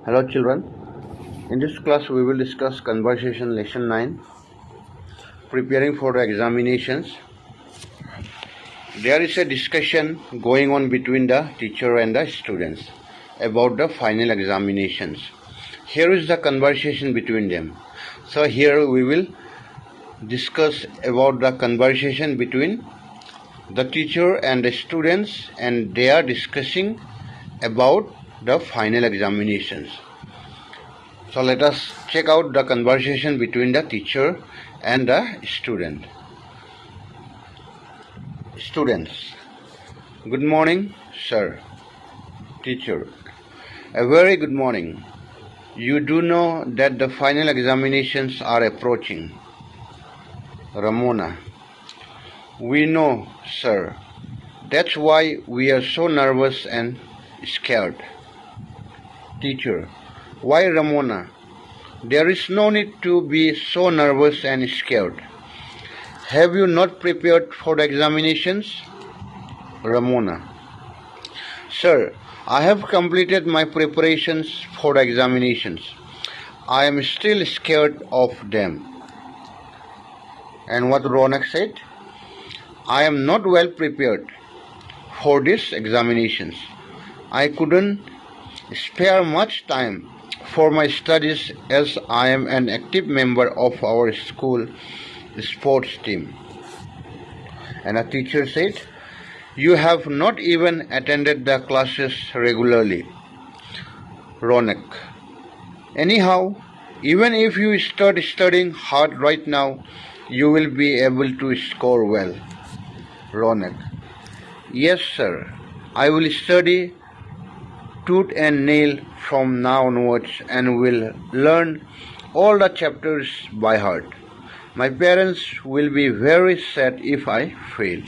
Hello children, in this class we will discuss conversation lesson 9, preparing for the examinations. There is a discussion going on between the teacher and the students about the final examinations. Here is the conversation between them. So here we will discuss about the conversation between the teacher and the students, and they are discussing about the final examinations. So let us check out the conversation between the teacher and the student. Students: good morning, sir. Teacher: a very good morning. You do know that the final examinations are approaching. Ramona: we know, sir. That's why we are so nervous and scared. Teacher: why, Ramona? There is no need to be so nervous and scared. Have you not prepared for the examinations? Ramona: sir, I have completed my preparations for the examinations. I am still scared of them. And what Ronak said? I am not well prepared for these examinations. I couldn't spare much time for my studies as I am an active member of our school sports team. And a teacher said, you have not even attended the classes regularly. Ronak: anyhow, even if you start studying hard right now, you will be able to score well. Ronak: yes, sir. I will study tooth and nail from now onwards and will learn all the chapters by heart. My parents will be very sad if I fail.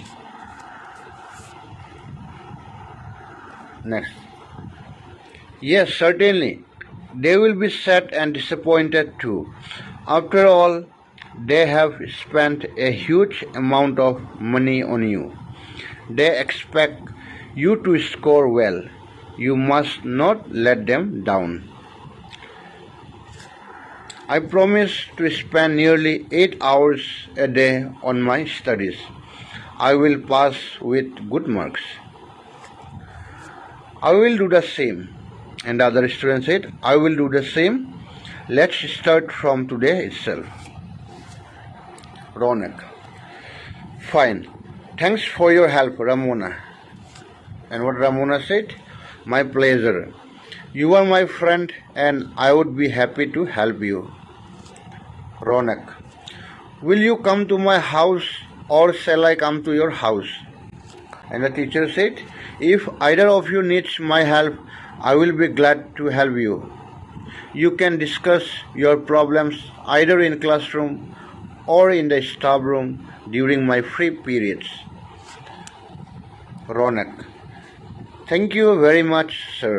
Next. Yes, certainly. They will be sad and disappointed too. After all, they have spent a huge amount of money on you. They expect you to score well. You must not let them down. I promise to spend nearly 8 hours a day on my studies. I will pass with good marks. I will do the same. And the other student said, I will do the same. Let's start from today itself. Ronak: fine. Thanks for your help, Ramona. And what Ramona said? My pleasure. You are my friend and I would be happy to help you. Ronak: will you come to my house or shall I come to your house? And the teacher said, if either of you needs my help, I will be glad to help you. You can discuss your problems either in classroom or in the staff room during my free periods. Ronak: thank you very much, sir.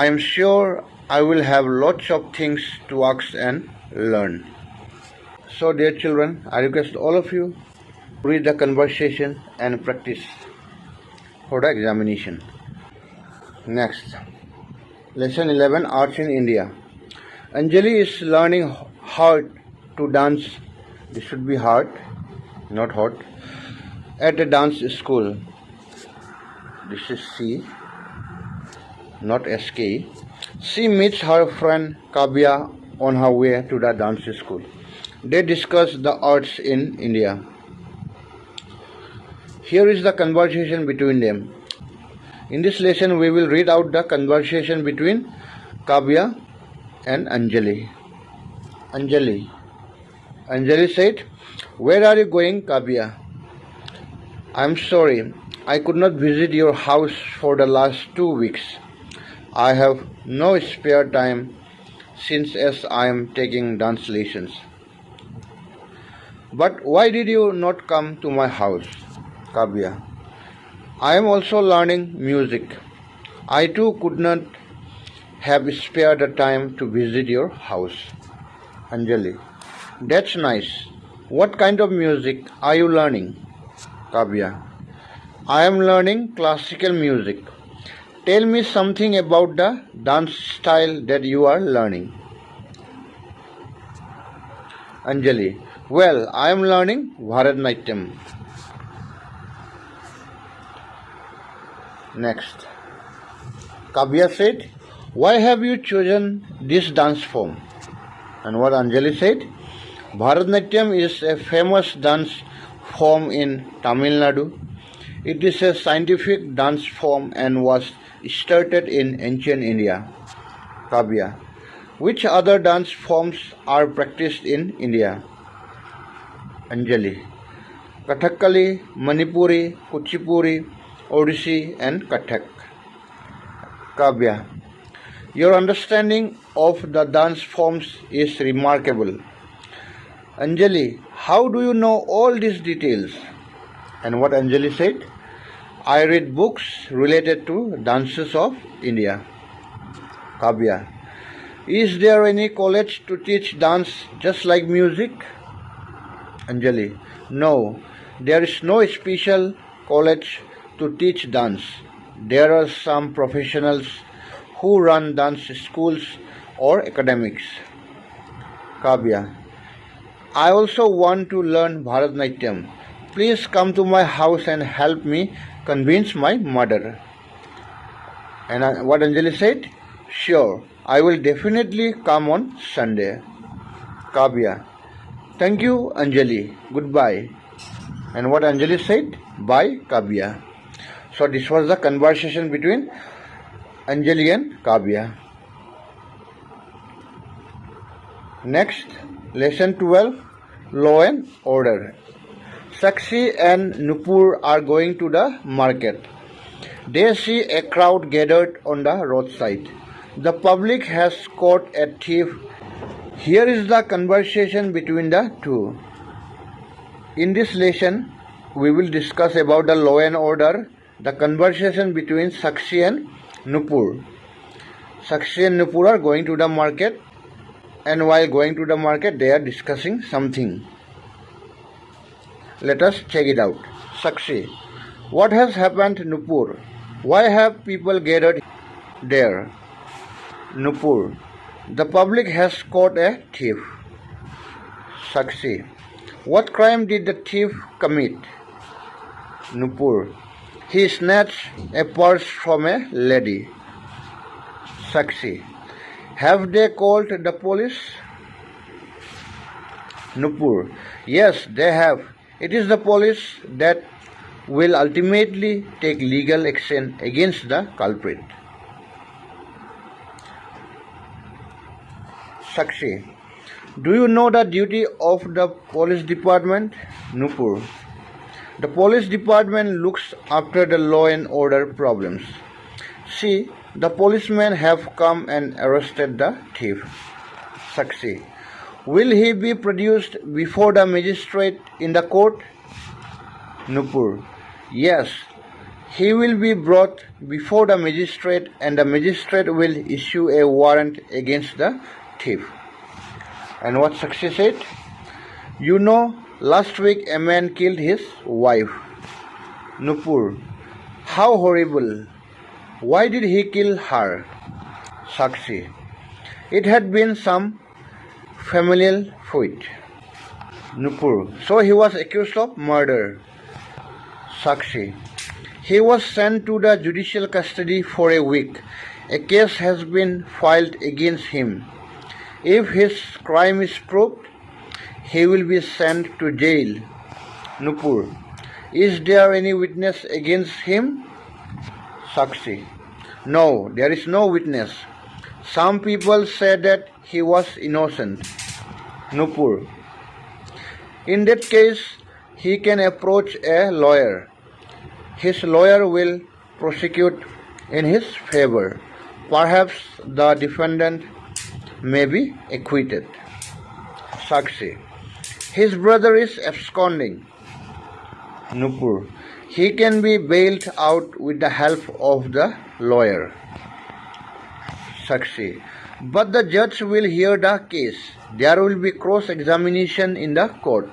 I am sure I will have lots of things to ask and learn. So, dear children, I request all of you to read the conversation and practice for the examination. Next. Lesson 11, Arts in India. Anjali is learning hard to dance. This should be hard, not hot. At a dance school. This is C, not SK. She meets her friend Kavya on her way to the dance school. They discuss the arts in India. Here is the conversation between them. In this lesson, we will read out the conversation between Kavya and Anjali. Anjali said, where are you going, Kavya? I'm sorry, I could not visit your house for the last 2 weeks. I have no spare time since as I am taking dance lessons. But why did you not come to my house, Kavya? I am also learning music. I too could not have spared the time to visit your house. Anjali: that's nice. What kind of music are you learning? Kavya: I am learning classical music. Tell me something about the dance style that you are learning. Anjali, well, I am learning Bharatanatyam. Next, Kavya said, why have you chosen this dance form? And what Anjali said, Bharatanatyam is a famous dance form in Tamil Nadu. It is a scientific dance form and was started in ancient India. Kavya, which other dance forms are practiced in India? Anjali, Kathakali, Manipuri, Kuchipuri, Odissi and Kathak. Kavya, your understanding of the dance forms is remarkable. Anjali, how do you know all these details? And what Anjali said, I read books related to dances of India. Kavya, is there any college to teach dance just like music? Anjali, no, there is no special college to teach dance. There are some professionals who run dance schools or academics. Kavya, I also want to learn Bharatanatyam. Please come to my house and help me convince my mother. And what Anjali said? Sure, I will definitely come on Sunday. Kavya, thank you Anjali, goodbye. And what Anjali said? Bye Kavya. So this was the conversation between Anjali and Kavya. Next, lesson 12, law and order. Sakshi and Nupur are going to the market. They see a crowd gathered on the roadside. The public has caught a thief. Here is the conversation between the two. In this lesson, we will discuss about the law and order, the conversation between Sakshi and Nupur. Sakshi and Nupur are going to the market, and while going to the market, they are discussing something. Let us check it out. Sakshi, what has happened, Nupur? Why have people gathered there? Nupur, the public has caught a thief. Sakshi, what crime did the thief commit? Nupur, he snatched a purse from a lady. Sakshi, have they called the police? Nupur, yes, they have. It is the police that will ultimately take legal action against the culprit. Sakshi, do you know the duty of the police department? Nupur, the police department looks after the law and order problems. See, the policemen have come and arrested the thief. Sakshi, will he be produced before the magistrate in the court? Nupur, yes, he will be brought before the magistrate and the magistrate will issue a warrant against the thief. And what Sakshi said? You know, last week a man killed his wife. Nupur, how horrible. Why did he kill her? Sakshi, it had been some familial feud. Nupur, so he was accused of murder. Sakshi, he was sent to the judicial custody for a week. A case has been filed against him. If his crime is proved, he will be sent to jail. Nupur, is there any witness against him? Sakshi, no, there is no witness. Some people say that he was innocent. Nupur, in that case, he can approach a lawyer. His lawyer will prosecute in his favor. Perhaps the defendant may be acquitted. Sakshi, his brother is absconding. Nupur, he can be bailed out with the help of the lawyer. Sakshi, but the judge will hear the case. There will be cross-examination in the court.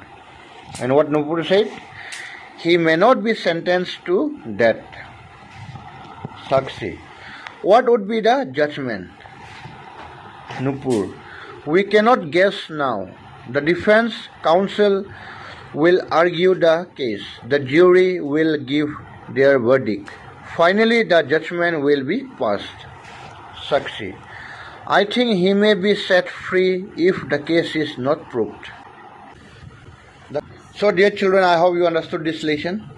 And what Nupur said? He may not be sentenced to death. Sakshi, What would be the judgment? Nupur. We cannot guess now. The defense counsel will argue the case. The jury will give their verdict. Finally, the judgment will be passed. Sakshi. I think he may be set free if the case is not proved. So, dear children, I hope you understood this lesson.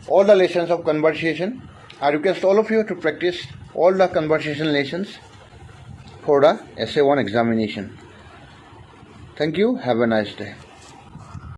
All the lessons of conversation. I request all of you to practice all the conversation lessons for the Essay 1 examination. Thank you. Have a nice day.